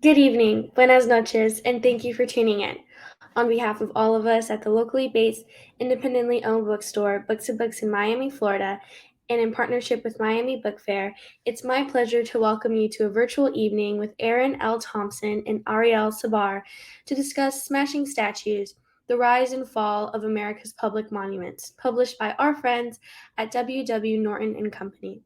Good evening, buenas noches, and thank you for tuning in. On behalf of all of us at the locally based, independently owned bookstore, Books and Books in Miami, Florida, and in partnership with Miami Book Fair, it's my pleasure to welcome you to a virtual evening with Erin L Thompson and Ariel Sabar to discuss Smashing Statues, The Rise and Fall of America's Public Monuments, published by our friends at W. Norton and Company.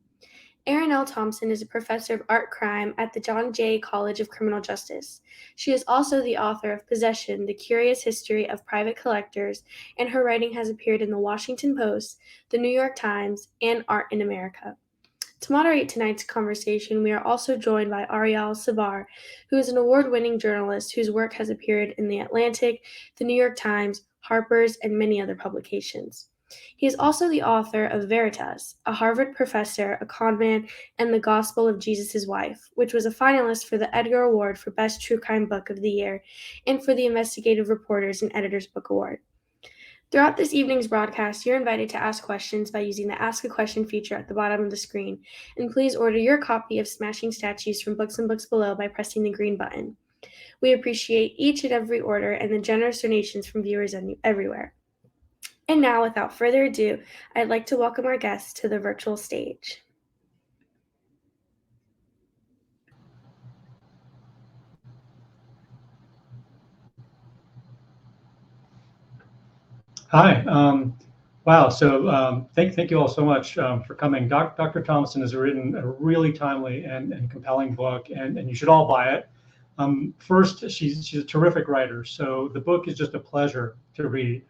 Erin L. Thompson is a professor of art crime at the John Jay College of Criminal Justice. She is also the author of Possession, The Curious History of Private Collectors, and her writing has appeared in the Washington Post, the New York Times, and Art in America. To moderate tonight's conversation, we are also joined by Ariel Sabar, who is an award-winning journalist whose work has appeared in The Atlantic, the New York Times, Harper's, and many other publications. He is also the author of Veritas, a Harvard professor, a conman, and the Gospel of Jesus' Wife, which was a finalist for the Edgar Award for Best True Crime Book of the Year and for the Investigative Reporters and Editors Book Award. Throughout this evening's broadcast, you're invited to ask questions by using the Ask a Question feature at the bottom of the screen, and please order your copy of Smashing Statues from Books and Books below by pressing the green button. We appreciate each and every order and the generous donations from viewers everywhere. And now, without further ado, I'd like to welcome our guests to the virtual stage. Hi. Wow. So thank you all so much for coming. Dr. Thompson has written a really timely and compelling book, and you should all buy it. First, she's a terrific writer, so the book is just a pleasure to read.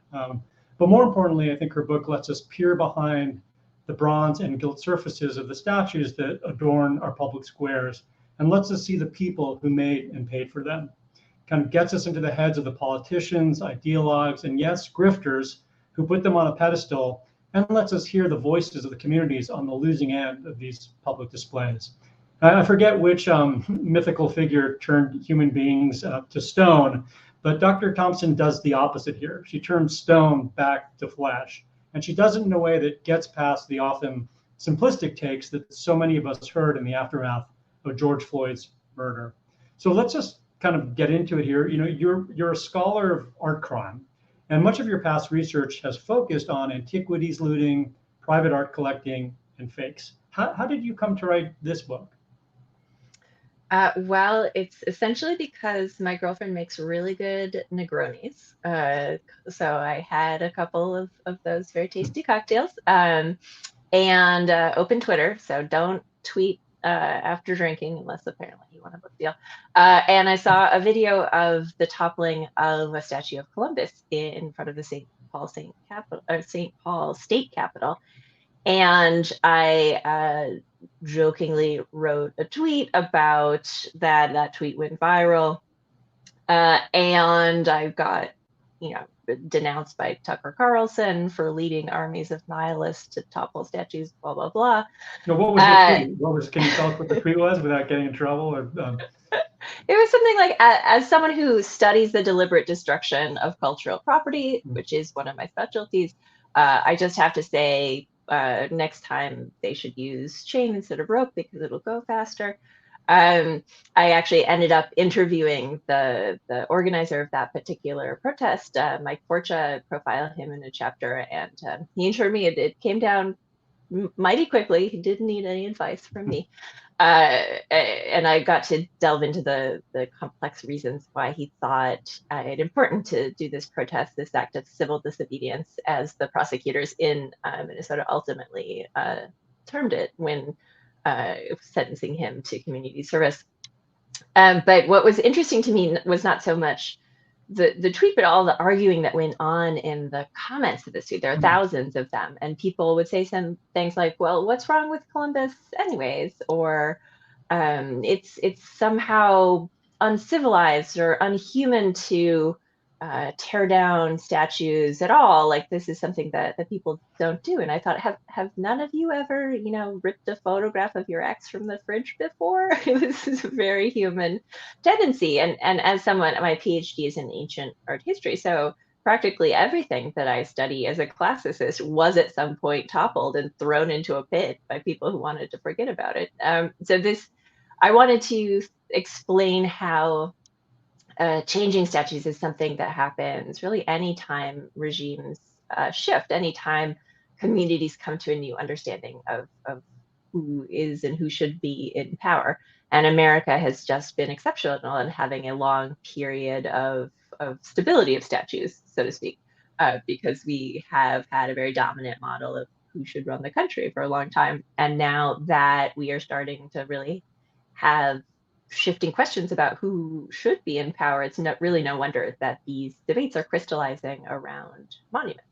But more importantly, I think her book lets us peer behind the bronze and gilt surfaces of the statues that adorn our public squares and lets us see the people who made and paid for them. Kind of gets us into the heads of the politicians, ideologues, and yes, grifters who put them on a pedestal, and lets us hear the voices of the communities on the losing end of these public displays. I forget which mythical figure turned human beings to stone, but Dr. Thompson does the opposite here. She turns stone back to flesh, and she does it in a way that gets past the often simplistic takes that so many of us heard in the aftermath of George Floyd's murder. So let's just kind of get into it here. You know, you're a scholar of art crime, and much of your past research has focused on antiquities looting, private art collecting, and fakes. How did you come to write this book? Well, it's essentially because my girlfriend makes really good Negronis. So I had a couple of those very tasty cocktails and open Twitter. So don't tweet after drinking unless apparently you want a book deal. And I saw a video of the toppling of a statue of Columbus in front of the St. Paul State Capitol. And I jokingly wrote a tweet about that. That tweet went viral. And I got, denounced by Tucker Carlson for leading armies of nihilists to topple statues, blah, blah, blah. No, what was the tweet? Can you tell us what the tweet was without getting in trouble? Or, It was something like, as someone who studies the deliberate destruction of cultural property, which is one of my specialties, I just have to say, next time they should use chain instead of rope because it'll go faster. I actually ended up interviewing the organizer of that particular protest, Mike Forshaw. Profiled him in a chapter, and he assured me it came down mighty quickly. He didn't need any advice from me. And I got to delve into the complex reasons why he thought it important to do this protest, this act of civil disobedience, as the prosecutors in Minnesota ultimately termed it when sentencing him to community service. But what was interesting to me was not so much the tweet, but all the arguing that went on in the comments of this tweet. There are thousands of them, and people would say some things like, well, what's wrong with Columbus anyways? Or it's somehow uncivilized or unhuman to tear down statues at all. Like, this is something that people don't do. And I thought, have none of you ever, ripped a photograph of your ex from the fridge before? This is a very human tendency. And as someone, my PhD is in ancient art history, so practically everything that I study as a classicist was at some point toppled and thrown into a pit by people who wanted to forget about it. So I wanted to explain how changing statues is something that happens really anytime regimes shift, anytime communities come to a new understanding of who is and who should be in power. And America has just been exceptional in having a long period of stability of statues, so to speak, because we have had a very dominant model of who should run the country for a long time. And now that we are starting to really have shifting questions about who should be in power, it's really no wonder that these debates are crystallizing around monuments.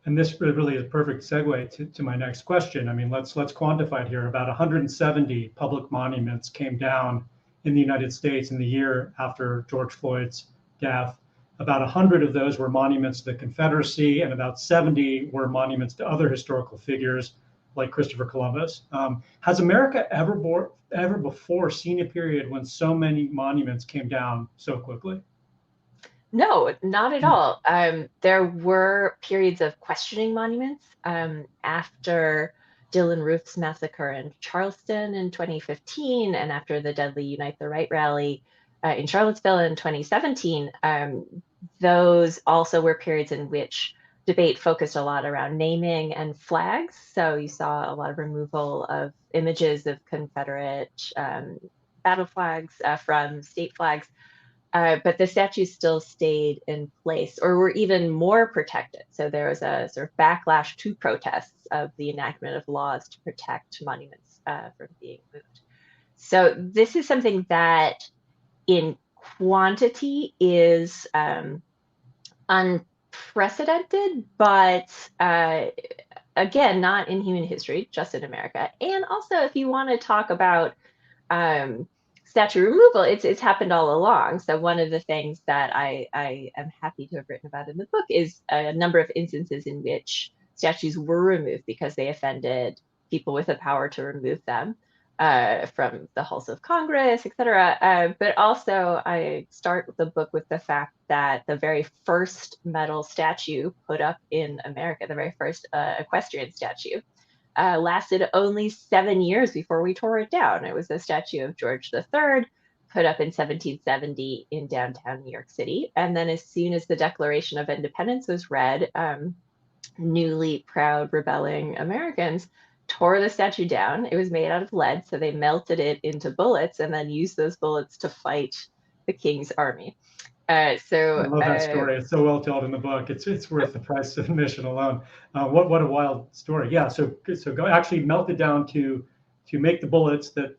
And this really is a perfect segue to my next question. I mean, let's quantify it here. About 170 public monuments came down in the United States in the year after George Floyd's death. About 100 of those were monuments to the Confederacy, and about 70 were monuments to other historical figures like Christopher Columbus. Has America ever before seen a period when so many monuments came down so quickly? No, not at all. There were periods of questioning monuments after Dylann Roof's massacre in Charleston in 2015, and after the deadly Unite the Right rally in Charlottesville in 2017. Those also were periods in which debate focused a lot around naming and flags. So you saw a lot of removal of images of Confederate battle flags from state flags. But the statues still stayed in place or were even more protected. So there was a sort of backlash to protests of the enactment of laws to protect monuments from being moved. So this is something that in quantity is unprecedented, but again, not in human history, just in America. And also, if you want to talk about statue removal, it's happened all along. So one of the things that I am happy to have written about in the book is a number of instances in which statues were removed because they offended people with the power to remove them from the halls of Congress, etc. But also I start the book with the fact that the very first metal statue put up in America, the very first equestrian statue, lasted only 7 years before we tore it down. It was a statue of George III put up in 1770 in downtown New York City. And then as soon as the Declaration of Independence was read, newly proud rebelling Americans tore the statue down. It was made out of lead, so they melted it into bullets and then used those bullets to fight the King's army. I love that story. It's so well told in the book. It's worth the price of admission alone. What a wild story. Yeah. So go actually melt it down to make the bullets that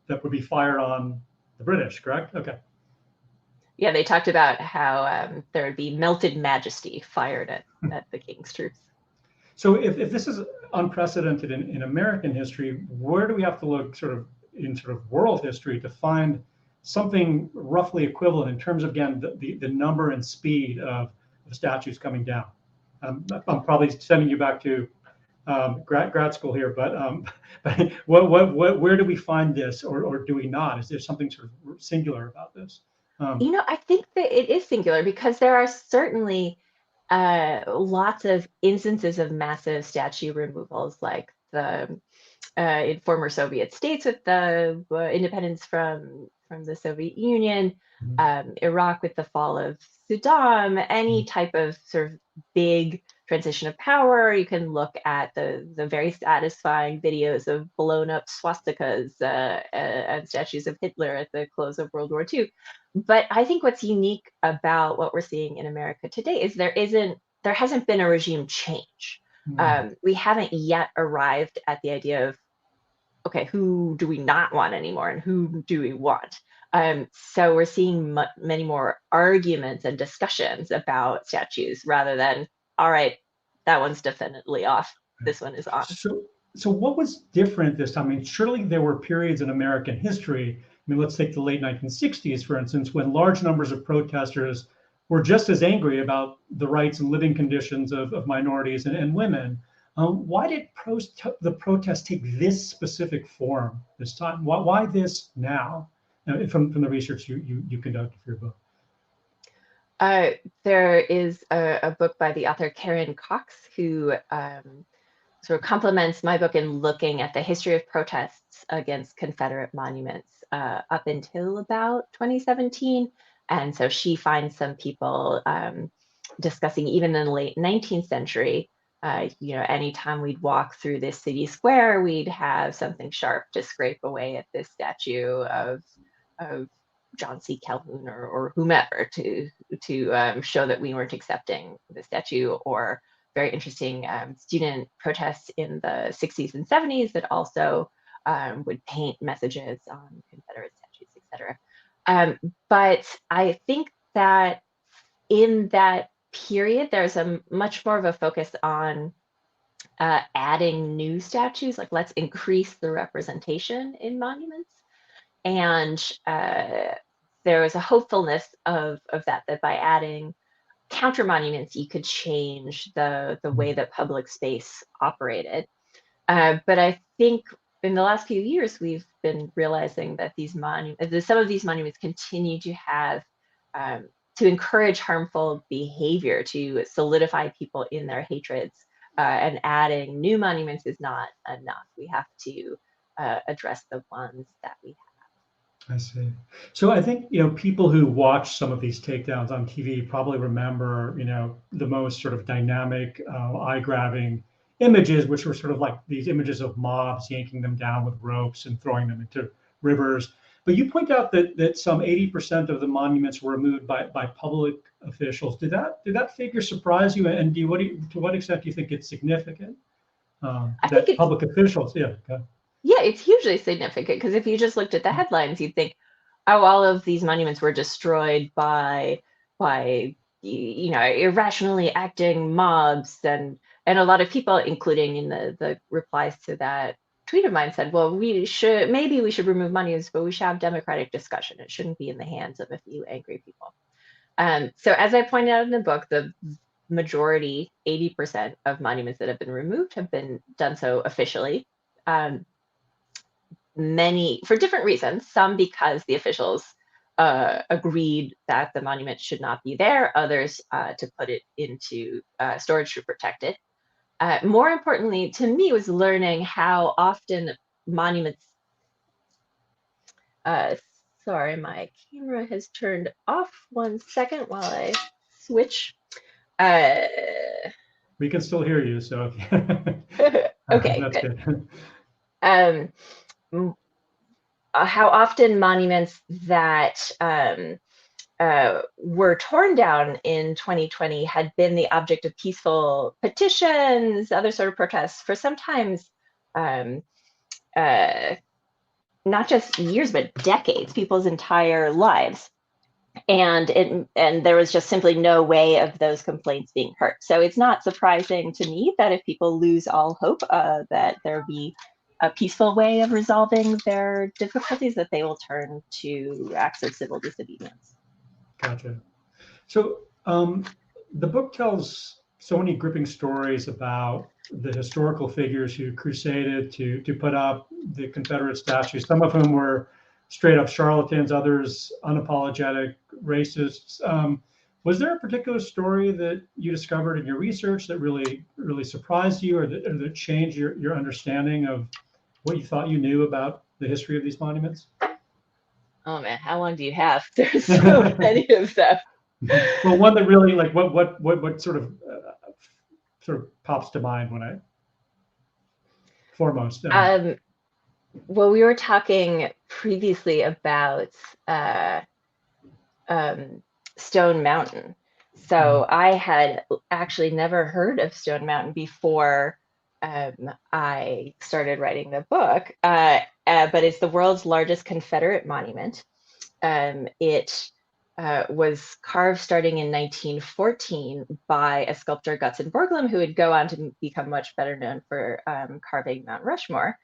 would be fired on the British. Correct. Okay. Yeah, they talked about how there would be melted majesty fired at the King's troops. So if this is unprecedented in American history, where do we have to look in world history to find something roughly equivalent in terms of, again, the number and speed of statues coming down? I'm probably sending you back to grad school here, but where do we find this, or do we not? Is there something sort of singular about this? I think that it is singular because there are certainly lots of instances of massive statue removals, like the in former Soviet states with the independence from the Soviet Union, Iraq with the fall of Saddam, any type of sort of big transition of power. You can look at the very satisfying videos of blown up swastikas and statues of Hitler at the close of World War II. But I think what's unique about what we're seeing in America today is there hasn't been a regime change. We haven't yet arrived at the idea of, okay, who do we not want anymore and who do we want? So we're seeing many more arguments and discussions about statues rather than, all right, that one's definitely off, this one is on. So what was different this time? I mean, surely there were periods in American history. I mean, let's take the late 1960s, for instance, when large numbers of protesters were just as angry about the rights and living conditions of minorities and women. Why did the protest take this specific form this time? Why this now? From the research you conducted for your book. There is a book by the author Karen Cox, who sort of complements my book in looking at the history of protests against Confederate monuments up until about 2017. And so she finds some people discussing, even in the late 19th century, anytime we'd walk through this city square, we'd have something sharp to scrape away at this statue of John C. Calhoun or whomever to show that we weren't accepting the statue, or very interesting student protests in the 60s and 70s that also would paint messages on Confederate statues, etc. But I think that in that period, there's a much more of a focus on adding new statues, like let's increase the representation in monuments. And there was a hopefulness of that by adding counter monuments, you could change the way that public space operated. But I think in the last few years, we've been realizing that these monuments, some of these monuments continue to have, to encourage harmful behavior, to solidify people in their hatreds, and adding new monuments is not enough. We have to address the ones that we have. I see. So I think, people who watch some of these takedowns on TV probably remember, the most sort of dynamic, eye-grabbing images, which were sort of like these images of mobs yanking them down with ropes and throwing them into rivers. But you point out that some 80% of the monuments were removed by public officials. Did that figure surprise you? And to what extent do you think it's significant? That public officials, yeah. Okay. Yeah, it's hugely significant, because if you just looked at the headlines, you'd think, oh, all of these monuments were destroyed by irrationally acting mobs, and a lot of people, including in the replies to that tweet of mine, said, well, maybe we should remove monuments, but we should have democratic discussion. It shouldn't be in the hands of a few angry people. So as I pointed out in the book, the majority, 80% of monuments that have been removed have been done so officially. Many for different reasons, some because the officials agreed that the monument should not be there, others to put it into storage to protect it. More importantly to me was learning how often monuments, sorry, my camera has turned off. 1 second while I switch. We can still hear you, so okay, that's good. Good. How often monuments that were torn down in 2020 had been the object of peaceful petitions, other sort of protests for sometimes not just years, but decades, people's entire lives. And there was just simply no way of those complaints being heard. So it's not surprising to me that if people lose all hope that there be a peaceful way of resolving their difficulties, that they will turn to acts of civil disobedience. Gotcha. So the book tells so many gripping stories about the historical figures who crusaded to put up the Confederate statues, some of whom were straight up charlatans, others unapologetic racists. Was there a particular story that you discovered in your research that really surprised you, or that changed your understanding of what you thought you knew about the history of these monuments? Oh man, how long do you have? There's so many of them. Well, one that really, like, what sort of pops to mind when I foremost. Well, we were talking previously about Stone Mountain. So I had actually never heard of Stone Mountain before I started writing the book, but it's the world's largest Confederate monument. It was carved starting in 1914 by a sculptor, Gutzon Borglum, who would go on to become much better known for carving Mount Rushmore.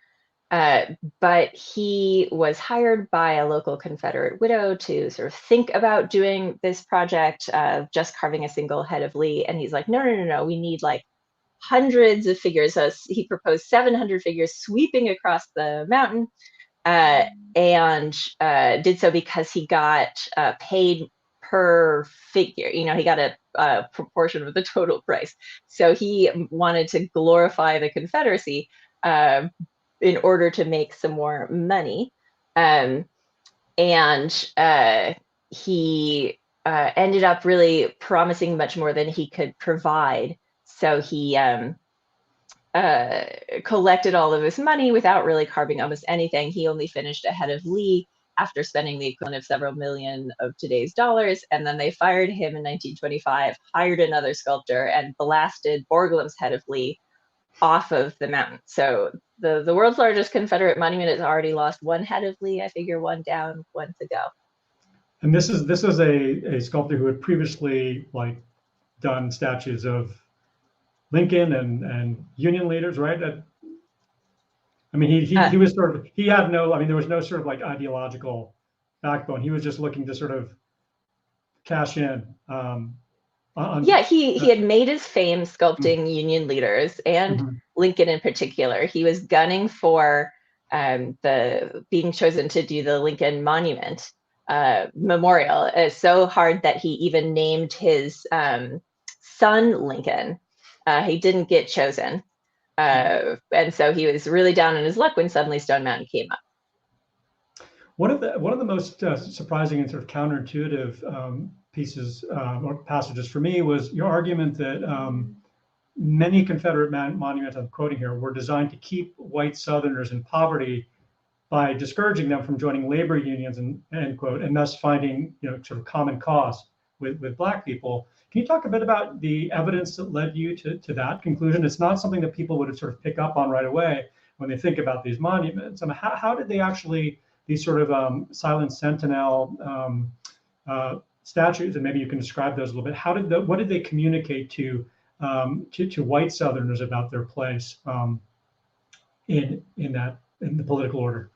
But he was hired by a local Confederate widow to sort of think about doing this project of just carving a single head of Lee. And he's like, no, we need like hundreds of figures. So he proposed 700 figures sweeping across the mountain, and did so because he got paid per figure. He got a proportion of the total price. So he wanted to glorify the Confederacy in order to make some more money. And he ended up really promising much more than he could provide. So he collected all of this money without really carving almost anything. He only finished ahead of Lee after spending the equivalent of several million of today's dollars. And then they fired him in 1925, hired another sculptor, and blasted Borglum's head of Lee off of the mountain. So the world's largest Confederate monument has already lost one head of Lee. I figure one down, one to go. And this is a sculptor who had previously done statues of Lincoln and Union leaders, right? I mean, he was he had no, I mean, there was no sort of ideological backbone. He was just looking to sort of cash in. Yeah, he had made his fame sculpting Union leaders and Lincoln in particular. He was gunning for being chosen to do the Lincoln Monument memorial. It's so hard that he even named his son Lincoln. He didn't get chosen. And so he was really down on his luck when suddenly Stone Mountain came up. One of the most surprising and sort of counterintuitive pieces or passages for me was your argument that many Confederate monuments, I'm quoting here, were designed to keep white Southerners in poverty by discouraging them from joining labor unions, end quote, and thus finding sort of common cause with Black people. Can you talk a bit about the evidence that led you to that conclusion? It's not something that people would sort of pick up on right away when they think about these monuments. I mean, how did they actually, these sort of silent sentinel statues, and maybe you can describe those a little bit. What did they communicate to white Southerners about their place in the political order?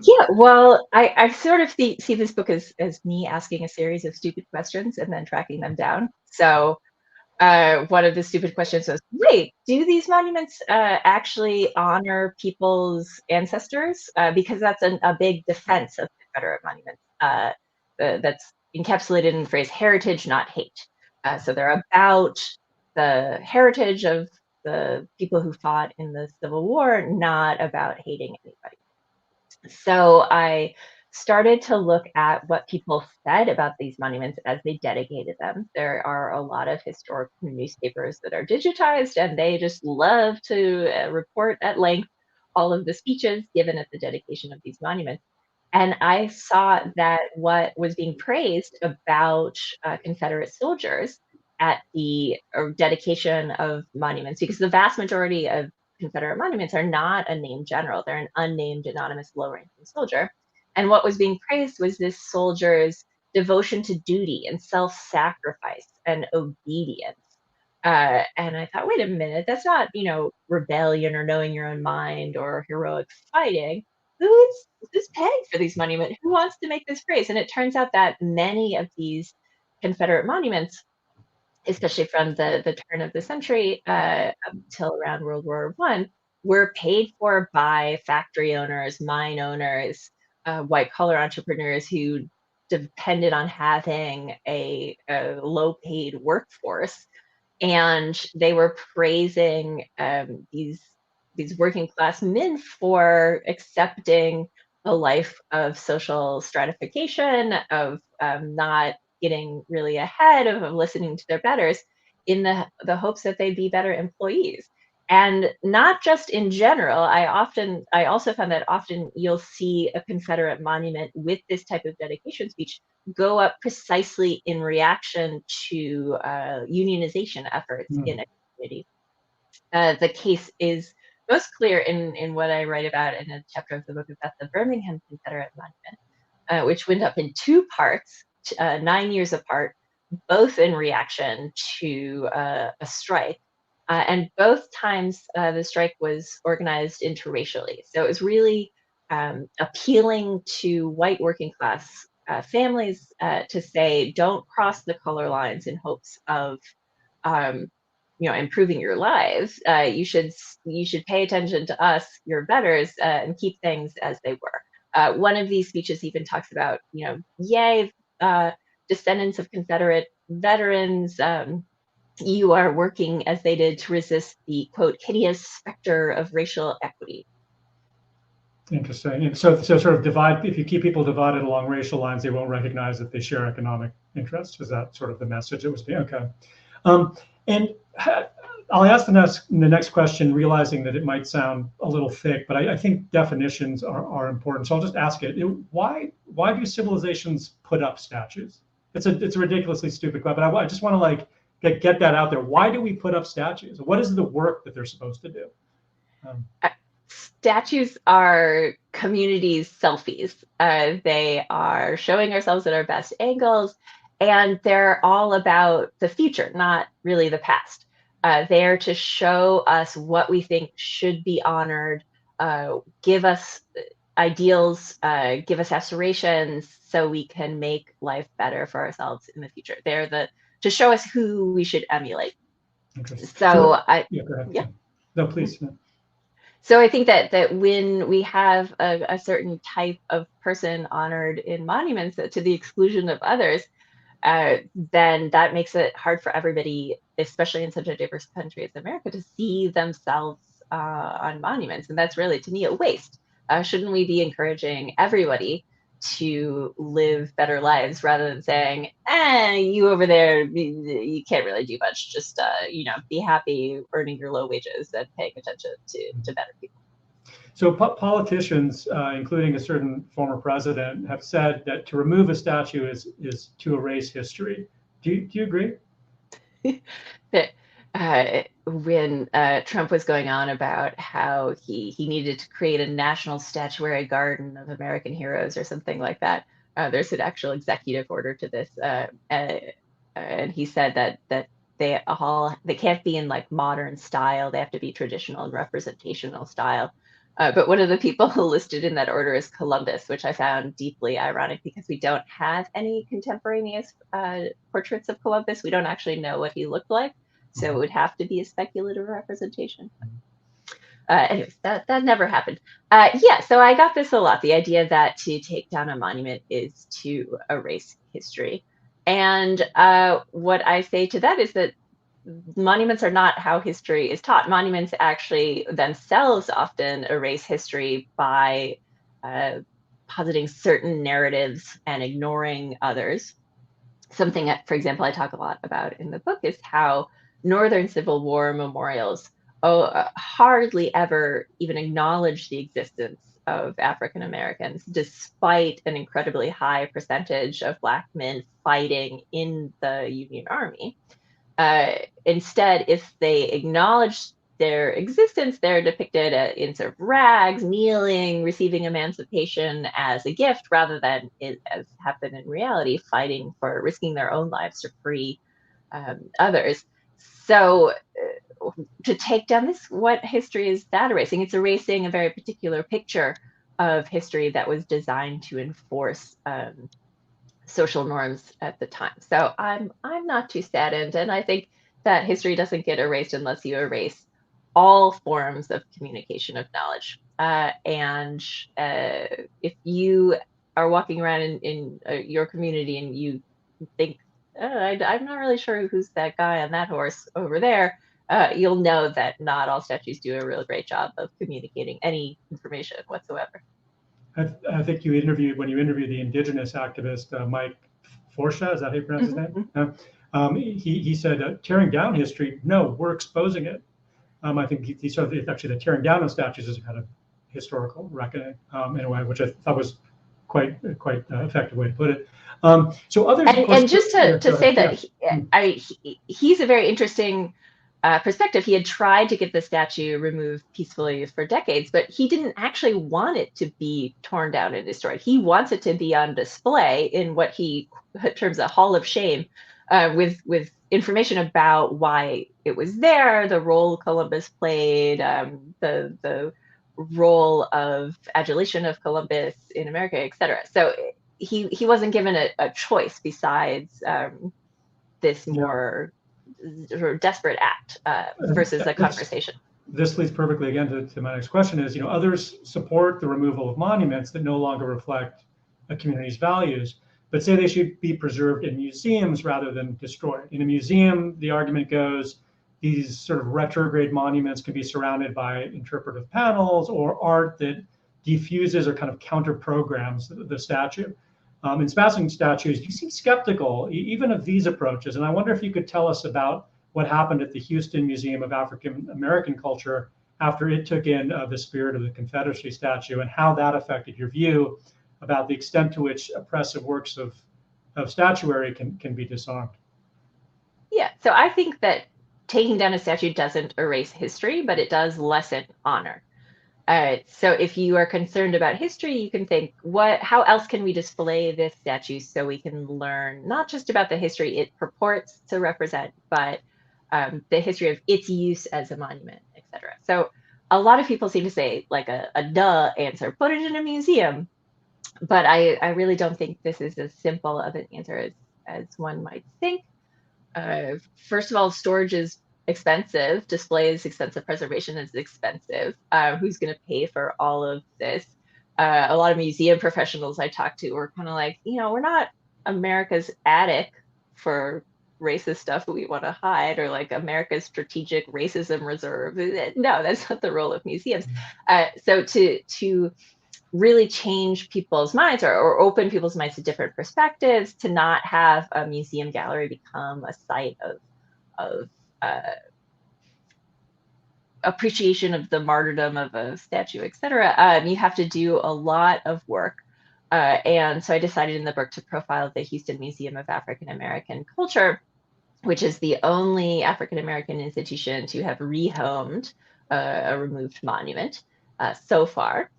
Yeah, well, I sort of see this book as me asking a series of stupid questions and then tracking them down. So one of the stupid questions was, wait, do these monuments actually honor people's ancestors? Because that's a big defense of Confederate monuments that's encapsulated in the phrase heritage, not hate. So they're about the heritage of the people who fought in the Civil War, not about hating anybody. So I started to look at what people said about these monuments as they dedicated them. There are a lot of historical newspapers that are digitized, and they just love to report at length all of the speeches given at the dedication of these monuments. And I saw that what was being praised about Confederate soldiers at the dedication of monuments, because the vast majority of Confederate monuments are not a named general, they're an unnamed anonymous low-ranking soldier. And what was being praised was this soldier's devotion to duty and self-sacrifice and obedience. And I thought, wait a minute, that's not, rebellion or knowing your own mind or heroic fighting. Who's paying for these monuments? Who wants to make this praise? And it turns out that many of these Confederate monuments, especially from the turn of the century until around World War I, were paid for by factory owners, mine owners, white collar entrepreneurs who depended on having a low-paid workforce, and they were praising these working class men for accepting a life of social stratification, of not getting really ahead, of listening to their betters in the hopes that they'd be better employees. And not just in general, I also found that often you'll see a Confederate monument with this type of dedication speech go up precisely in reaction to unionization efforts in a community. The case is most clear in what I write about in a chapter of the book about the Birmingham Confederate Monument, which went up in two parts, 9 years apart, both in reaction to a strike. And both times the strike was organized interracially. So it was really appealing to white working class families to say, don't cross the color lines in hopes of improving your lives. You should pay attention to us, your betters, and keep things as they were. One of these speeches even talks about, yay, descendants of Confederate veterans, you are working as they did to resist the, quote, hideous specter of racial equity. Interesting. And so sort of divide, if you keep people divided along racial lines, they won't recognize that they share economic interests. Is that sort of the message that was being, okay. And I'll ask the next question, realizing that it might sound a little thick, but I think definitions are important. So I'll just ask it. Why do civilizations put up statues? It's a ridiculously stupid question, but I just want to like get that out there. Why do we put up statues? What is the work that they're supposed to do? Statues are communities' selfies. They are showing ourselves at our best angles, and they're all about the future, not really the past. They're to show us what we think should be honored, give us ideals, give us aspirations, so we can make life better for ourselves in the future. They're to show us who we should emulate. So yeah, go ahead. Yeah. No, please. So I think that when we have a certain type of person honored in monuments to the exclusion of others, then that makes it hard for everybody, especially in such a diverse country as America, to see themselves on monuments. And that's really, to me, a waste. Shouldn't we be encouraging everybody to live better lives rather than saying, you over there, you can't really do much, just be happy earning your low wages and paying attention to better people. So politicians, including a certain former president, have said that to remove a statue is to erase history. Do you agree? When Trump was going on about how he needed to create a national statuary garden of American heroes or something like that, there's an actual executive order to this, and he said that they can't be in like modern style; they have to be traditional and representational style. But one of the people listed in that order is Columbus, which I found deeply ironic because we don't have any contemporaneous portraits of Columbus. We don't actually know what he looked like, so it would have to be a speculative representation. Anyways, that never happened. Yeah, so I got this a lot, the idea that to take down a monument is to erase history. And what I say to that is that monuments are not how history is taught. Monuments actually themselves often erase history by positing certain narratives and ignoring others. Something that, for example, I talk a lot about in the book is how Northern Civil War memorials hardly ever even acknowledge the existence of African Americans, despite an incredibly high percentage of Black men fighting in the Union Army. Instead, if they acknowledge their existence, they're depicted in sort of rags, kneeling, receiving emancipation as a gift, rather than, as happened in reality, fighting for risking their own lives to free others. So to take down this, what history is that erasing? It's erasing a very particular picture of history that was designed to enforce social norms at the time. So I'm not too saddened, and I think that history doesn't get erased unless you erase all forms of communication of knowledge. And if you are walking around in your community and you think, I'm not really sure who's that guy on that horse over there, you'll know that not all statues do a real great job of communicating any information whatsoever. I think when you interviewed the indigenous activist, Mike Forshaw, is that how you pronounce his name? He said, tearing down history, no, we're exposing it. I think he sort of, actually the tearing down of statues is a kind of historical reckoning in a way, which I thought was quite effective way to put it. So others, and just to say that he's a very interesting perspective. He had tried to get the statue removed peacefully for decades, but he didn't actually want it to be torn down and destroyed. He wants it to be on display in what he terms a hall of shame, with information about why it was there, the role Columbus played, the role of adulation of Columbus in America, etc. So he wasn't given a choice besides this more desperate act versus a conversation. This leads perfectly again to my next question is, others support the removal of monuments that no longer reflect a community's values. but say they should be preserved in museums rather than destroyed. In a museum, the argument goes, these sort of retrograde monuments can be surrounded by interpretive panels or art that diffuses or kind of counter programs the statue. In Smashing Statues, you seem skeptical even of these approaches. And I wonder if you could tell us about what happened at the Houston Museum of African American Culture after it took in the spirit of the Confederacy statue and how that affected your view about the extent to which oppressive works of statuary can be disarmed. Yeah, so I think that taking down a statue doesn't erase history, but it does lessen honor. So if you are concerned about history, you can think, how else can we display this statue so we can learn not just about the history it purports to represent, but the history of its use as a monument, etc. So a lot of people seem to say like a duh answer, put it in a museum. But I really don't think this is as simple of an answer as one might think. First of all, storage is expensive, display is expensive, preservation is expensive. Who's going to pay for all of this? A lot of museum professionals I talk to were kind of like, we're not America's attic for racist stuff that we want to hide, or like America's strategic racism reserve. No, that's not the role of museums. So to really change people's minds or open people's minds to different perspectives, to not have a museum gallery become a site of appreciation of the martyrdom of a statue, etc. You have to do a lot of work. And so I decided in the book to profile the Houston Museum of African American Culture, which is the only African American institution to have rehomed a removed monument so far.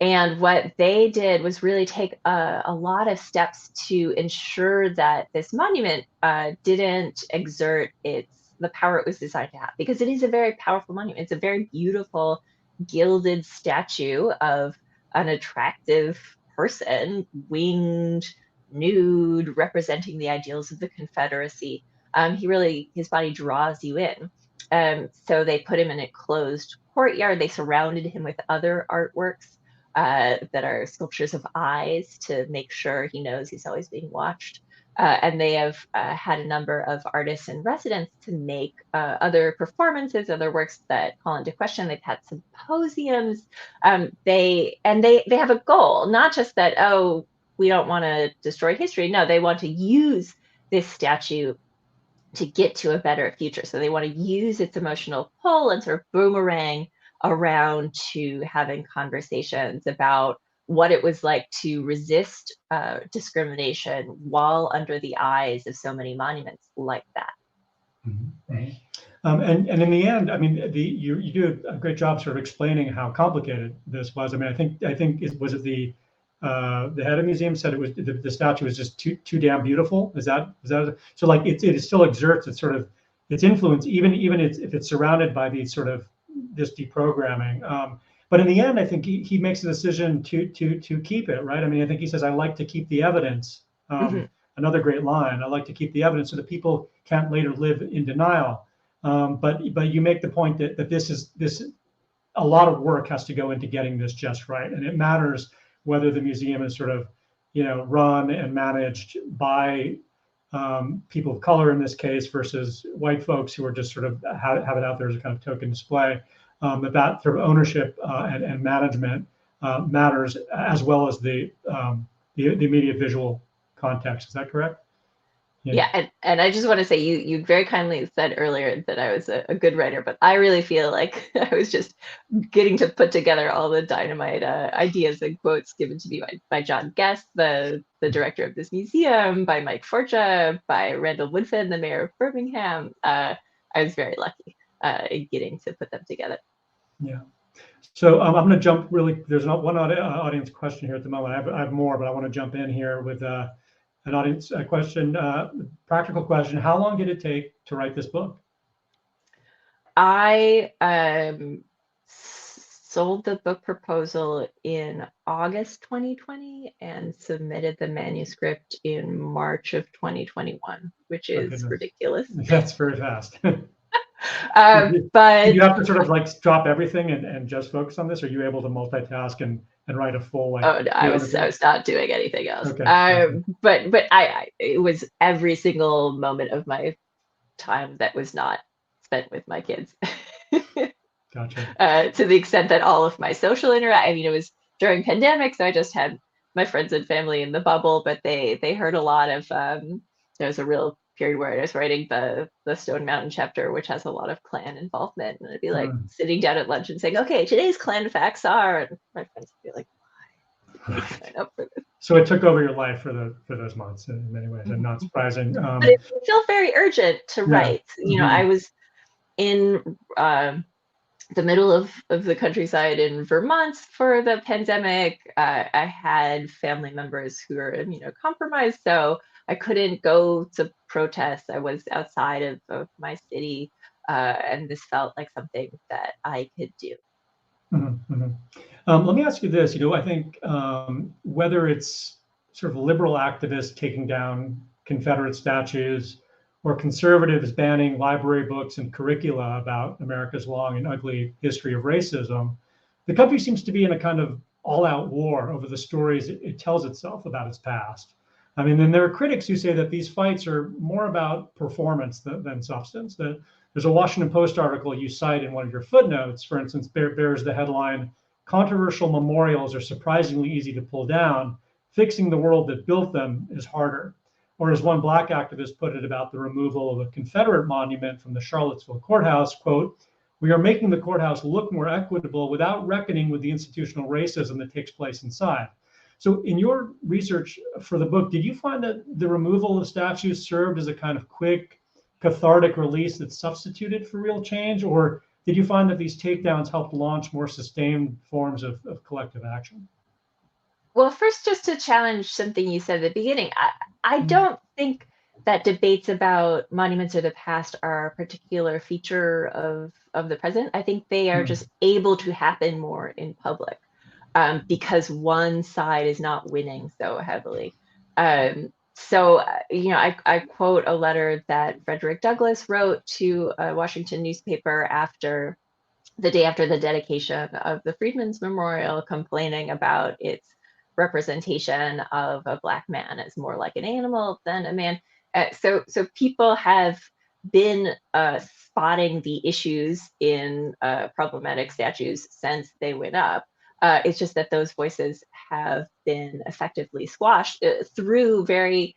And what they did was really take a lot of steps to ensure that this monument didn't exert the power it was designed to have, because it is a very powerful monument. It's a very beautiful gilded statue of an attractive person, winged, nude, representing the ideals of the Confederacy. His body draws you in. So they put him in a closed courtyard. They surrounded him with other artworks that are sculptures of eyes to make sure he knows he's always being watched. And they have had a number of artists in residence to make other performances, other works that call into question. They've had symposiums. They have a goal, not just that, oh, we don't want to destroy history. No, they want to use this statue to get to a better future. So they want to use its emotional pull and sort of boomerang around to having conversations about what it was like to resist discrimination while under the eyes of so many monuments like that. Mm-hmm. And in the end, I mean, you do a great job sort of explaining how complicated this was. I mean, I think was it the head of the museum said it was the statue was just too damn beautiful. Is that so? Like it still exerts its sort of its influence, even if it's surrounded by these sort of this deprogramming. But in the end, I think he makes a decision to keep it, right? I mean, I think he says, I like to keep the evidence. Another great line, I like to keep the evidence so that people can't later live in denial. But you make the point that this a lot of work has to go into getting this just right. And it matters whether the museum is sort of, run and managed by people of color in this case versus white folks who are just sort of have it out there as a kind of token display. That sort of ownership and management matters, as well as the immediate visual context. Is that correct? Yeah, and I just want to say you very kindly said earlier that I was a good writer, but I really feel like I was just getting to put together all the dynamite ideas and quotes given to me by John Guest, the director of this museum, by Mike Forshaw, by Randall Woodfin, the mayor of Birmingham. I was very lucky in getting to put them together. Yeah. So I'm going to jump really. There's not one audience question here at the moment. I have more, but I want to jump in here with an audience question, practical question. How long did it take to write this book? I sold the book proposal in August 2020 and submitted the manuscript in March of 2021, which is ridiculous. That's very fast. Did you But have to sort of like drop everything and just focus on this? Or are you able to multitask and write a full like? oh no, I was not doing anything else. Okay. But it was every single moment of my time that was not spent with my kids. Gotcha. To the extent that all of my social interact, I mean, it was during pandemic, so I just had my friends and family in the bubble, but they heard a lot of, there was a real period where I was writing the Stone Mountain chapter, which has a lot of clan involvement. And I'd be like sitting down at lunch and saying, okay, today's clan facts are, and my friends would be like, why did you sign up for this? So it took over your life for those months in many ways, and not surprising. But it felt very urgent to write. You know, I was in the middle of the countryside in Vermont for the pandemic. I had family members who were immunocompromised, so I couldn't go to protests. I was outside of my city, and this felt like something that I could do. Let me ask you this. I think whether it's sort of liberal activists taking down Confederate statues or conservatives banning library books and curricula about America's long and ugly history of racism, the country seems to be in a kind of all-out war over the stories it tells itself about its past. I mean, and there are critics who say that these fights are more about performance than substance. That there's a Washington Post article you cite in one of your footnotes, for instance, bears the headline, "Controversial memorials are surprisingly easy to pull down. Fixing the world that built them is harder." Or as one Black activist put it about the removal of a Confederate monument from the Charlottesville courthouse, quote, "We are making the courthouse look more equitable without reckoning with the institutional racism that takes place inside." So in your research for the book, did you find that the removal of statues served as a kind of quick, cathartic release that substituted for real change? Or did you find that these takedowns helped launch more sustained forms of collective action? Well, first, just to challenge something you said at the beginning, I don't think that debates about monuments of the past are a particular feature of the present. I think they are just able to happen more in public because one side is not winning so heavily. So, I quote a letter that Frederick Douglass wrote to a Washington newspaper the day after the dedication of the Freedmen's Memorial, complaining about its representation of a Black man as more like an animal than a man. So people have been spotting the issues in problematic statues since they went up. It's just that those voices have been effectively squashed through very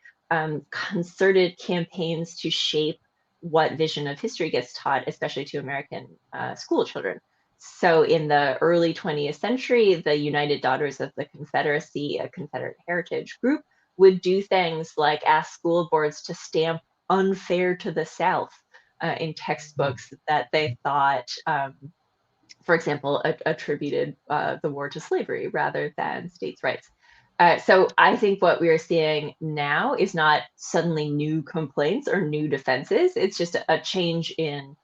concerted campaigns to shape what vision of history gets taught, especially to American school children. So in the early 20th century, the United Daughters of the Confederacy, a Confederate heritage group, would do things like ask school boards to stamp "unfair to the South" in textbooks that they thought, for example, attributed the war to slavery rather than states' rights. So I think what we are seeing now is not suddenly new complaints or new defenses. It's just a change in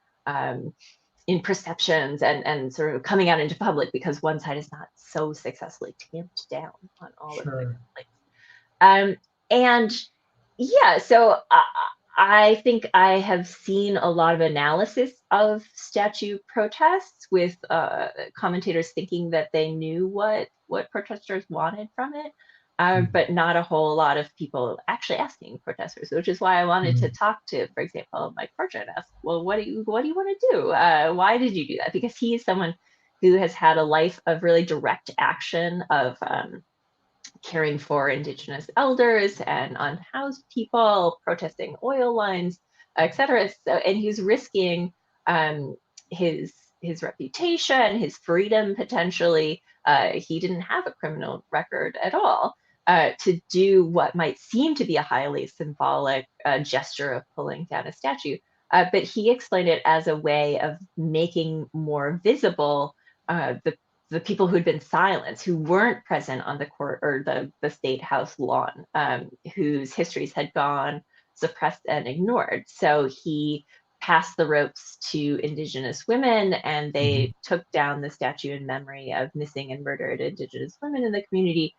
perceptions and sort of coming out into public because one side is not so successfully tamped down on all of the complaints. And yeah, so I think I have seen a lot of analysis of statue protests with commentators thinking that they knew what protesters wanted from it, but not a whole lot of people actually asking protesters, which is why I wanted to talk to, for example, Mike Forshaw and ask, well, what do you want to do? Why did you do that? Because he is someone who has had a life of really direct action of caring for Indigenous elders and unhoused people, protesting oil lines, etc. So, and he was risking his reputation, his freedom potentially. He didn't have a criminal record at all to do what might seem to be a highly symbolic gesture of pulling down a statue. But he explained it as a way of making more visible the people who'd been silenced, who weren't present on the court or the state house lawn, whose histories had gone suppressed and ignored. So he passed the ropes to Indigenous women, and they took down the statue in memory of missing and murdered Indigenous women in the community,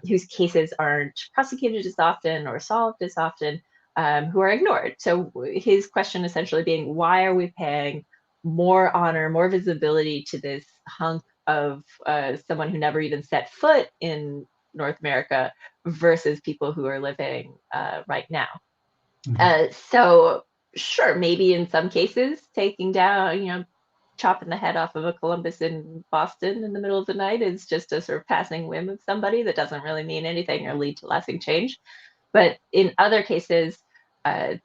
whose cases aren't prosecuted as often or solved as often. who are ignored. So his question essentially being, why are we paying more honor, more visibility to this hunk of someone who never even set foot in North America versus people who are living right now? So sure, maybe in some cases, taking down, chopping the head off of a Columbus in Boston in the middle of the night is just a sort of passing whim of somebody that doesn't really mean anything or lead to lasting change. But in other cases,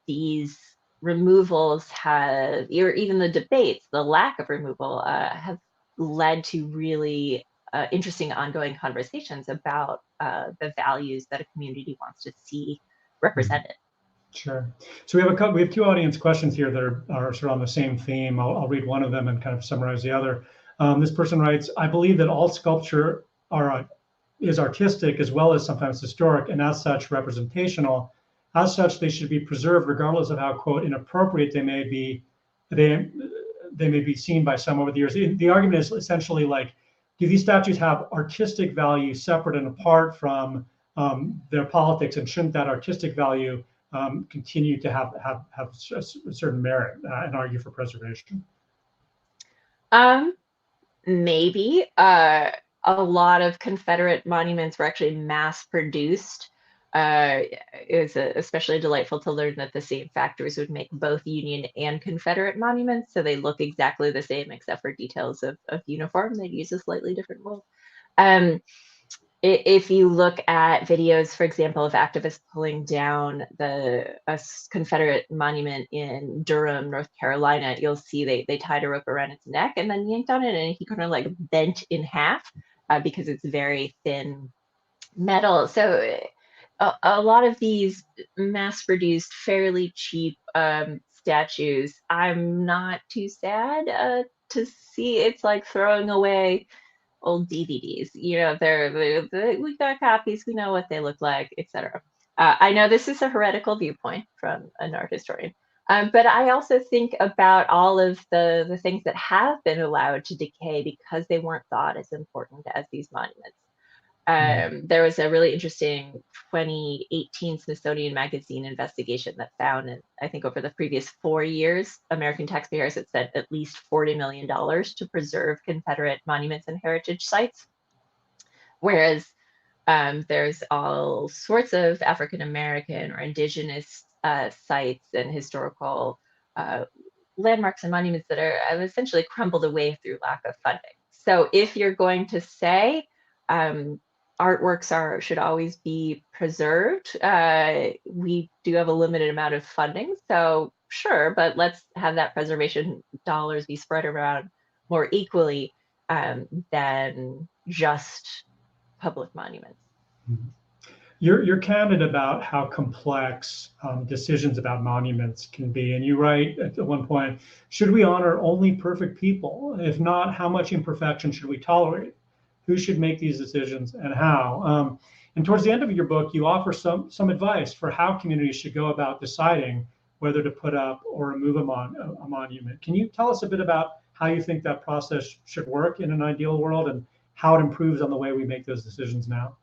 these removals have, or even the debates, the lack of removal, have led to really interesting ongoing conversations about the values that a community wants to see represented. Sure. So we have two audience questions here that are sort of on the same theme. I'll read one of them and kind of summarize the other. This person writes, I believe that all sculpture is artistic as well as sometimes historic, and as such representational. As such, they should be preserved regardless of how, quote, inappropriate they may be seen by some over the years. The argument is essentially like, do these statues have artistic value separate and apart from their politics, and shouldn't that artistic value continue to have a certain merit and argue for preservation? Maybe. A lot of Confederate monuments were actually mass produced. It was especially delightful to learn that the same factories would make both Union and Confederate monuments, so they look exactly the same except for details of uniform. They'd use a slightly different mold. If you look at videos, for example, of activists pulling down a Confederate monument in Durham, North Carolina, you'll see they tied a rope around its neck and then yanked on it, and he kind of like bent in half because it's very thin metal. So a lot of these mass-produced, fairly cheap statues, I'm not too sad to see. It's like throwing away old DVDs. We got copies, we know what they look like, etc. I know this is a heretical viewpoint from an art historian, but I also think about all of the things that have been allowed to decay because they weren't thought as important as these monuments. There was a really interesting 2018 Smithsonian Magazine investigation that found, I think over the previous 4 years, American taxpayers had spent at least $40 million to preserve Confederate monuments and heritage sites. Whereas there's all sorts of African American or indigenous sites and historical landmarks and monuments that have essentially crumbled away through lack of funding. So if you're going to say artworks should always be preserved, we do have a limited amount of funding, so sure, but let's have that preservation dollars be spread around more equally than just public monuments. You're candid about how complex decisions about monuments can be, and you write at one point, should we honor only perfect people? If not, how much imperfection should we tolerate? Who should make these decisions and how? And towards the end of your book, you offer some advice for how communities should go about deciding whether to put up or remove a monument. Can you tell us a bit about how you think that process should work in an ideal world and how it improves on the way we make those decisions now?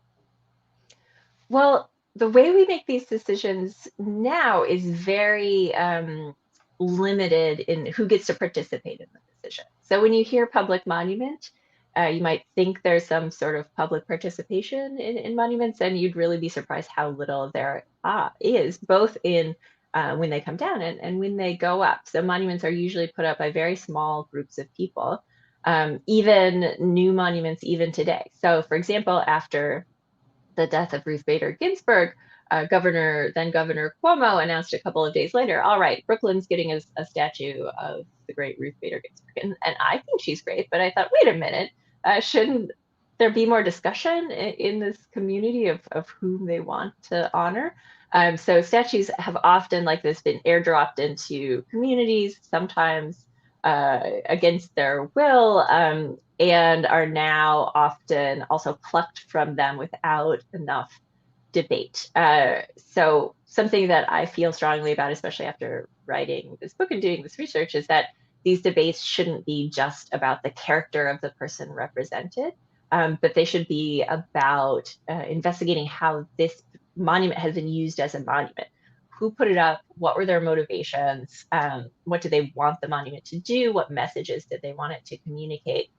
Well, the way we make these decisions now is very limited in who gets to participate in the decision. So when you hear public monument, you might think there's some sort of public participation in monuments, and you'd really be surprised how little there is, both in when they come down and when they go up. So monuments are usually put up by very small groups of people, even new monuments, even today. So for example, after the death of Ruth Bader Ginsburg, then Governor Cuomo announced a couple of days later, all right, Brooklyn's getting a statue of the great Ruth Bader Ginsburg. And I think she's great, but I thought, wait a minute, shouldn't there be more discussion in this community of whom they want to honor? So statues have often, like this, been airdropped into communities, sometimes against their will, and are now often also plucked from them without enough debate. So something that I feel strongly about, especially after writing this book and doing this research, is that these debates shouldn't be just about the character of the person represented, but they should be about investigating how this monument has been used as a monument. who put it up, what were their motivations, what did they want the monument to do, what messages did they want it to communicate,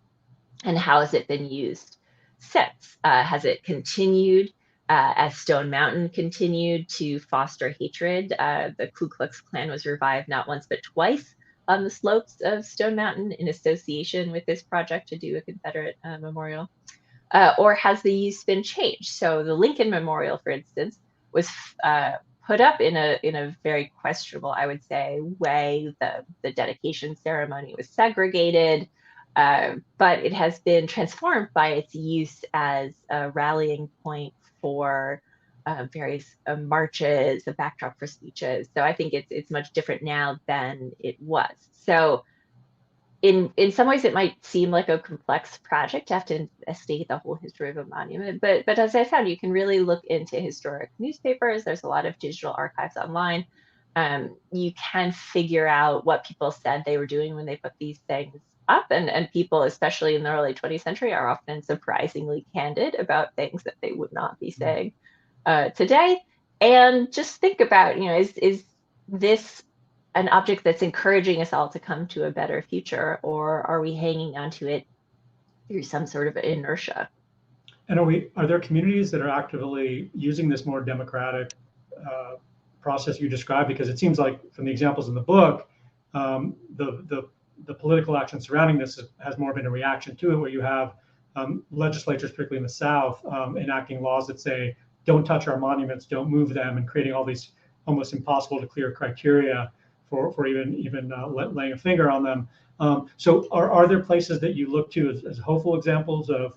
and how has it been used since? Has it continued as Stone Mountain continued to foster hatred? The Ku Klux Klan was revived not once but twice on the slopes of Stone Mountain in association with this project to do a Confederate memorial. Or has the use been changed? So the Lincoln Memorial, for instance, was put up in a very questionable, I would say, way. The dedication ceremony was segregated, but it has been transformed by its use as a rallying point for various marches, a backdrop for speeches. So I think it's much different now than it was. So in some ways it might seem like a complex project to have to investigate the whole history of a monument, but as I found, you can really look into historic newspapers. There's a lot of digital archives online. You can figure out what people said they were doing when they put these things up, and people, especially in the early 20th century, are often surprisingly candid about things that they would not be saying today. And just think about, is this an object that's encouraging us all to come to a better future, or are we hanging onto it through some sort of inertia? And are there communities that are actively using this more democratic process you described? Because it seems like from the examples in the book, the political action surrounding this has more been a reaction to it, where you have legislatures, particularly in the South, enacting laws that say, don't touch our monuments, don't move them, and creating all these almost impossible to clear criteria for even laying a finger on them. So are there places that you look to as hopeful examples of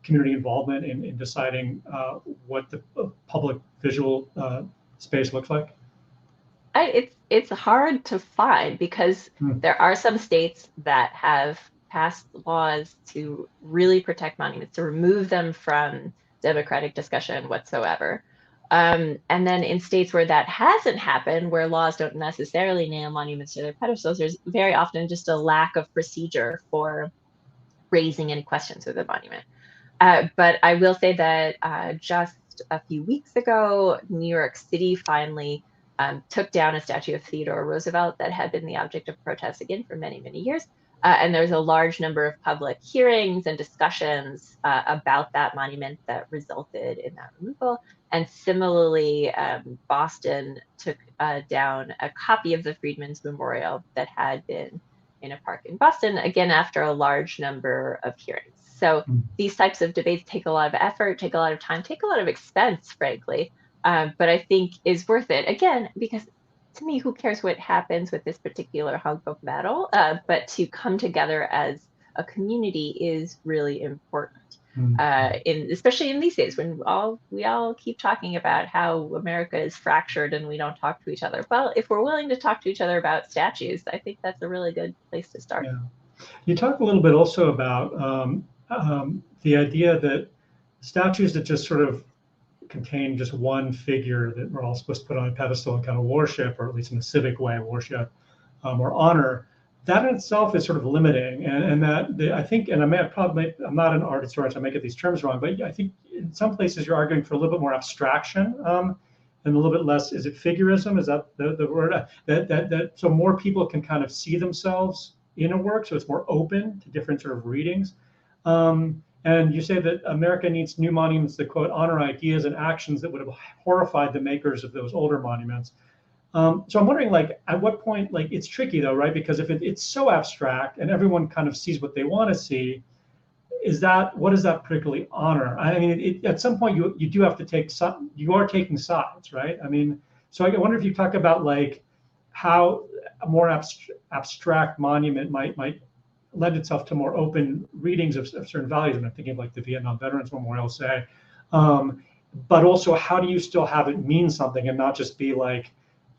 community involvement in deciding what the public visual space looks like? It's hard to find, because there are some states that have passed laws to really protect monuments, to remove them from democratic discussion whatsoever. And then in states where that hasn't happened, where laws don't necessarily nail monuments to their pedestals, there's very often just a lack of procedure for raising any questions with a monument. But I will say that just a few weeks ago, New York City finally took down a statue of Theodore Roosevelt that had been the object of protest again for many, many years. And there's a large number of public hearings and discussions about that monument that resulted in that removal. And similarly, Boston took down a copy of the Freedmen's Memorial that had been in a park in Boston, again, after a large number of hearings. So these types of debates take a lot of effort, take a lot of time, take a lot of expense, frankly, but I think is worth it. Again, because to me, who cares what happens with this particular hunk of metal? But to come together as a community is really important. Especially in these days when we all keep talking about how America is fractured and we don't talk to each other. Well, if we're willing to talk to each other about statues, I think that's a really good place to start. Yeah. You talk a little bit also about the idea that statues that just sort of contain just one figure that we're all supposed to put on a pedestal and kind of worship, or at least in a civic way, worship or honor, that in itself is sort of limiting. And that I think, and I'm not an art historian, so I may get these terms wrong, but I think in some places you're arguing for a little bit more abstraction and a little bit less, is it figurism? Is that the word? That so more people can kind of see themselves in a work, so it's more open to different sort of readings. And you say that America needs new monuments that, quote, honor ideas and actions that would have horrified the makers of those older monuments. So I'm wondering, like, at what point, like, it's tricky though, right? Because if it's so abstract and everyone kind of sees what they want to see, what does that particularly honor? I mean, at some point you do have to take some, you are taking sides, right? I mean, so I wonder if you talk about like how a more abstract monument might lend itself to more open readings of certain values. And I'm thinking of like the Vietnam Veterans Memorial, say, but also how do you still have it mean something and not just be like,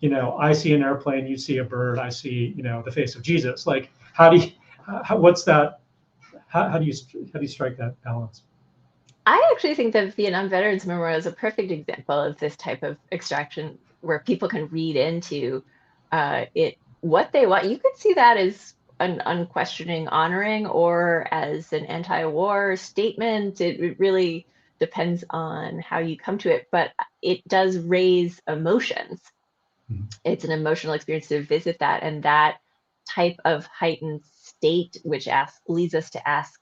I see an airplane, you see a bird, I see, the face of Jesus. Like, how do you strike that balance? I actually think the Vietnam Veterans Memorial is a perfect example of this type of extraction where people can read into it what they want. You could see that as an unquestioning honoring or as an anti-war statement. It really depends on how you come to it, but it does raise emotions. It's an emotional experience to visit that, and that type of heightened state, which leads us to ask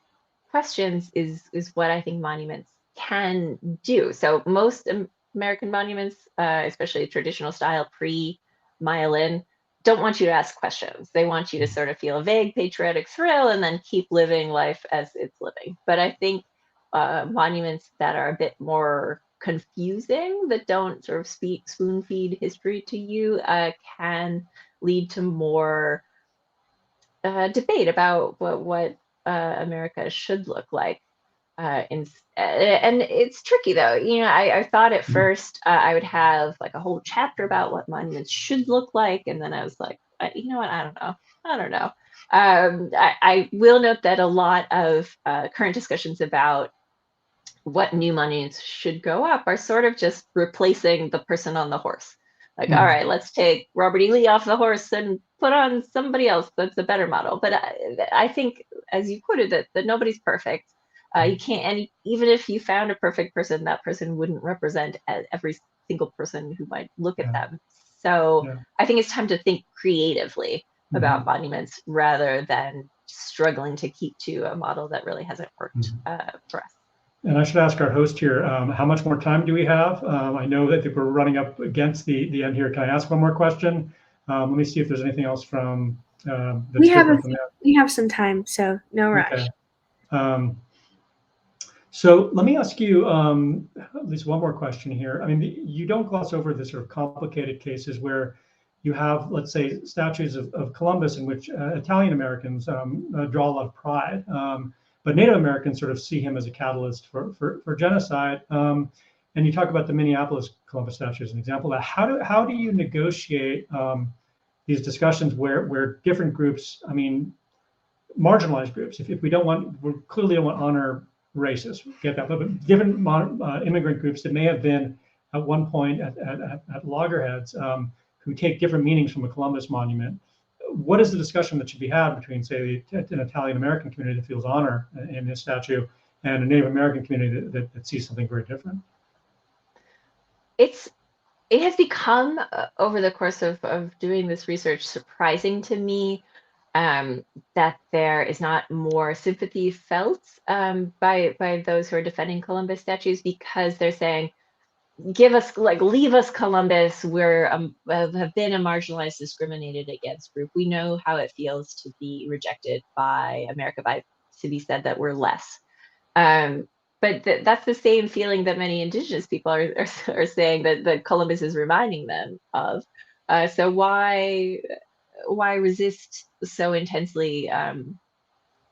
questions, is what I think monuments can do. So most American monuments, especially traditional style pre-Mile In, don't want you to ask questions. They want you to sort of feel a vague patriotic thrill and then keep living life as it's living. But I think monuments that are a bit more confusing, that don't sort of spoon feed history to you, can lead to more debate about what America should look like. And it's tricky though. I thought at first I would have like a whole chapter about what monuments should look like, and then I was like, you know what? I don't know. I don't know. I will note that a lot of current discussions about what new monuments should go up are sort of just replacing the person on the horse. Like, all right, let's take Robert E. Lee off the horse and put on somebody else that's a better model. But I think, as you put it, that nobody's perfect. You can't, and even if you found a perfect person, that person wouldn't represent every single person who might look at them. So I think it's time to think creatively about monuments rather than struggling to keep to a model that really hasn't worked for us. And I should ask our host here, how much more time do we have? I know that we're running up against the end here. Can I ask one more question? Let me see if there's anything else from we have some time, so no rush. Okay. So let me ask you at least one more question here. I mean, you don't gloss over the sort of complicated cases where you have, let's say, statues of Columbus in which Italian Americans draw a lot of pride. But Native Americans sort of see him as a catalyst for genocide. And you talk about the Minneapolis Columbus statue as an example of that. How do you negotiate these discussions where different groups, I mean, marginalized groups, if we clearly don't want to honor racists, get that, but different immigrant groups that may have been at one point at loggerheads who take different meanings from a Columbus monument. What is the discussion that should be had between, say, an Italian American community that feels honor in this statue and a Native American community that sees something very different? It has become, over the course of doing this research, surprising to me that there is not more sympathy felt by those who are defending Columbus statues, because they're saying, leave us Columbus. We're have been a marginalized, discriminated against group. We know how it feels to be rejected by America, to be said that we're less. But that's the same feeling that many indigenous people are saying that Columbus is reminding them of. So why resist so intensely?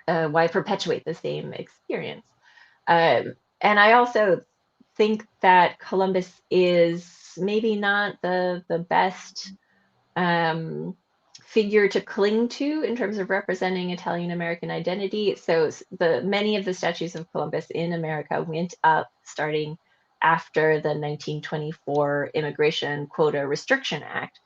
Why perpetuate the same experience? And I also think that Columbus is maybe not the best figure to cling to in terms of representing Italian American identity. So many of the statues of Columbus in America went up starting after the 1924 Immigration Quota Restriction Act.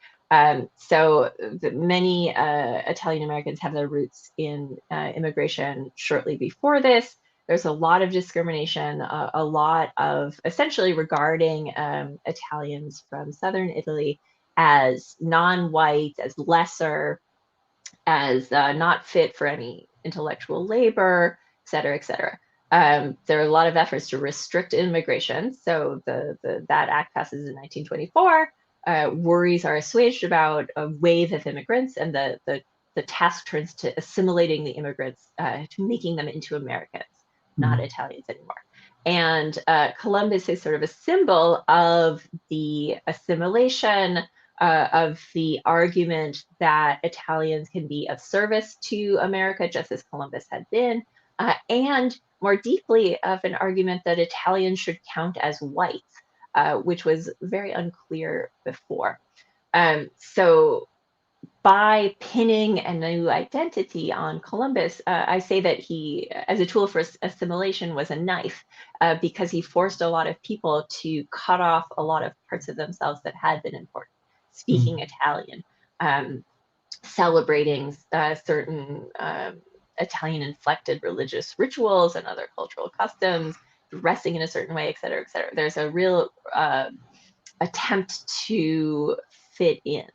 So many Italian Americans have their roots in immigration shortly before this. There's a lot of discrimination, a lot of essentially regarding Italians from southern Italy as non-white, as lesser, as not fit for any intellectual labor, et cetera, et cetera. There are a lot of efforts to restrict immigration. So that act passes in 1924. Worries are assuaged about a wave of immigrants, and the task turns to assimilating the immigrants, to making them into Americans, not Italians anymore. And Columbus is sort of a symbol of the assimilation, of the argument that Italians can be of service to America, just as Columbus had been, and more deeply of an argument that Italians should count as whites, which was very unclear before. So by pinning a new identity on Columbus, I say that he, as a tool for assimilation, was a knife, because he forced a lot of people to cut off a lot of parts of themselves that had been important. Speaking Italian, celebrating certain Italian-inflected religious rituals and other cultural customs, dressing in a certain way, et cetera, et cetera. There's a real attempt to fit in.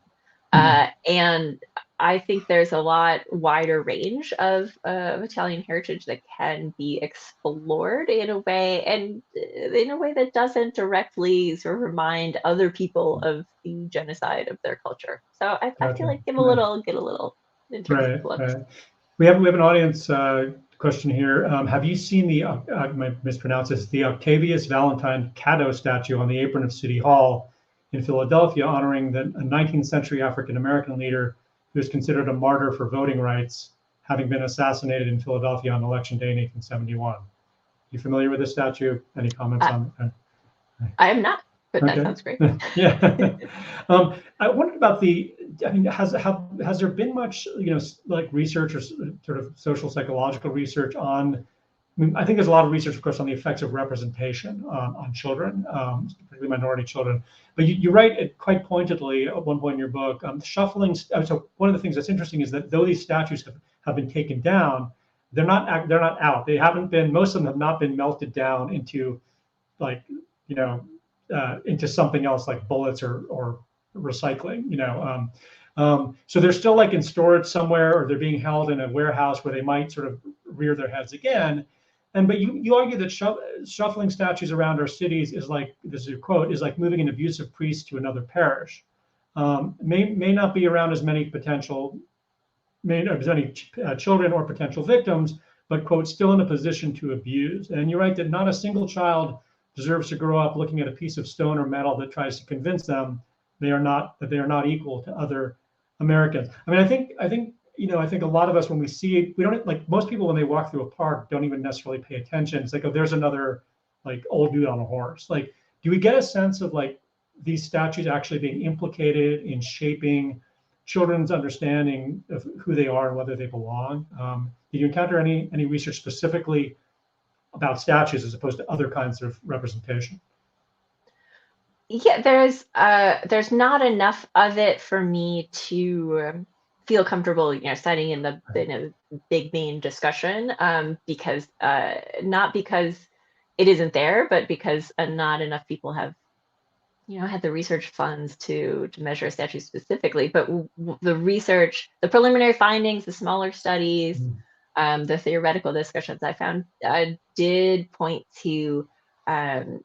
And I think there's a lot wider range of Italian heritage that can be explored in a way, and in a way that doesn't directly sort of remind other people of the genocide of their culture. So I feel like get a little in terms of looks. Right. We have an audience question here. Have you seen the I might mispronounce this, the Octavius Valentine Cato statue on the apron of City Hall in Philadelphia, honoring a 19th century African American leader who is considered a martyr for voting rights, having been assassinated in Philadelphia on Election Day in 1871? You familiar with this statue? Any comments on that? I am not, but Okay. that sounds great. Yeah. I wondered about has there been much, like research or sort of social psychological research on, I think there's a lot of research, of course, on the effects of representation on children, particularly minority children. But you write it quite pointedly at one point in your book, shuffling. So one of the things that's interesting is that though these statues have been taken down, they're not out. They haven't been. Most of them have not been melted down into, like, into something else like bullets or recycling. So they're still like in storage somewhere, or they're being held in a warehouse where they might sort of rear their heads again. But you argue that shuffling statues around our cities is like, this is your quote, is like moving an abusive priest to another parish. May not be around as many children or potential victims, but quote, still in a position to abuse. And you write that not a single child deserves to grow up looking at a piece of stone or metal that tries to convince them they are not equal to other Americans. I mean, I think a lot of us, when we see it, we don't, like, most people when they walk through a park don't even necessarily pay attention. It's like, oh, there's another like old dude on a horse. Like, do we get a sense of like these statues actually being implicated in shaping children's understanding of who they are and whether they belong? Did you encounter any research specifically about statues as opposed to other kinds of representation? Yeah, there's not enough of it for me to feel comfortable, citing in the big main discussion, because not because it isn't there, but because not enough people have had the research funds to measure a statue specifically. But the research, the preliminary findings, the smaller studies, the theoretical discussions I found did point to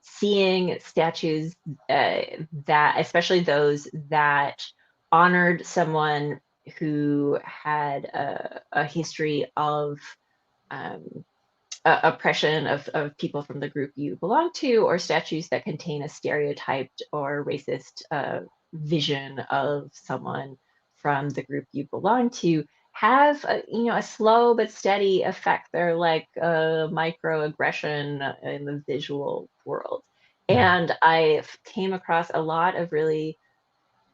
seeing statues that, especially those that honored someone who had a history of oppression of people from the group you belong to, or statues that contain a stereotyped or racist vision of someone from the group you belong to, have a slow but steady effect. They're like a microaggression in the visual world. And I came across a lot of really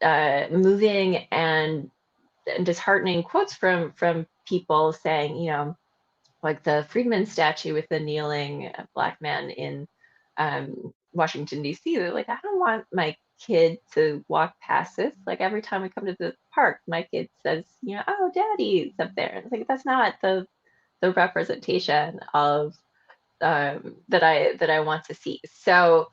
moving and disheartening quotes from people saying, like the Friedman statue with the kneeling Black man in Washington, D.C. They're like, I don't want my kid to walk past this. Like, every time we come to the park, my kid says, oh, Daddy's up there. And it's like, that's not the representation of that I want to see. So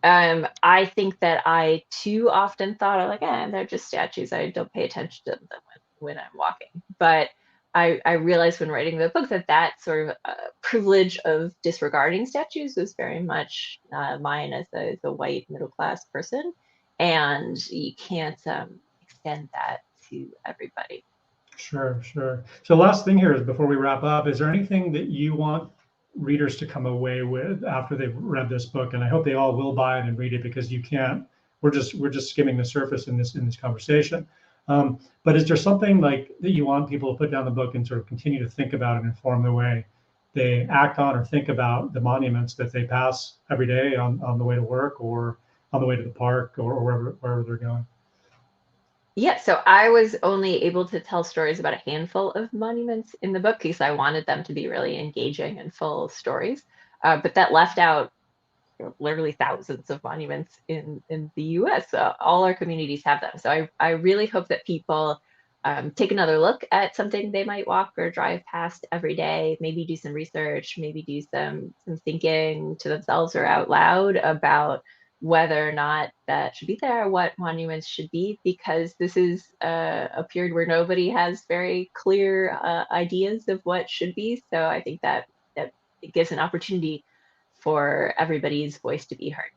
I think that I too often thought, like, they're just statues. I don't pay attention to them when I'm walking. But I realized when writing the book that sort of privilege of disregarding statues was very much mine as a white middle class person, and you can't extend that to everybody. Sure. So last thing here is, before we wrap up, is there anything that you want readers to come away with after they've read this book? And I hope they all will buy it and read it, because you can't. We're just skimming the surface in this conversation. But is there something like that you want people to put down the book and sort of continue to think about and inform the way they act on or think about the monuments that they pass every day on the way to work, or on the way to the park, or wherever they're going? Yeah, so I was only able to tell stories about a handful of monuments in the book because I wanted them to be really engaging and full stories. But that left out literally thousands of monuments in the US. All our communities have them. So I really hope that people take another look at something they might walk or drive past every day, maybe do some research, maybe do some thinking to themselves or out loud about whether or not that should be there, what monuments should be, because this is a period where nobody has very clear ideas of what should be. So I think that it gives an opportunity for everybody's voice to be heard.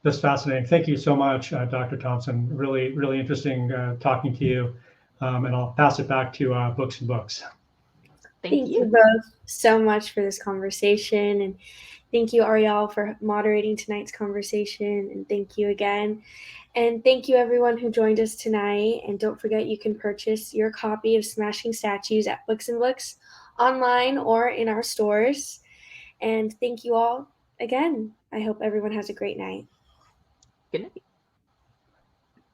That's fascinating. Thank you so much, Dr. Thompson. Really, really interesting talking to you. And I'll pass it back to Books and Books. Thank you both so much for this conversation. And thank you, Ariel, for moderating tonight's conversation. And thank you again. And thank you, everyone who joined us tonight. And don't forget, you can purchase your copy of Smashing Statues at Books and Books online or in our stores. And thank you all again. I hope everyone has a great night. Good night.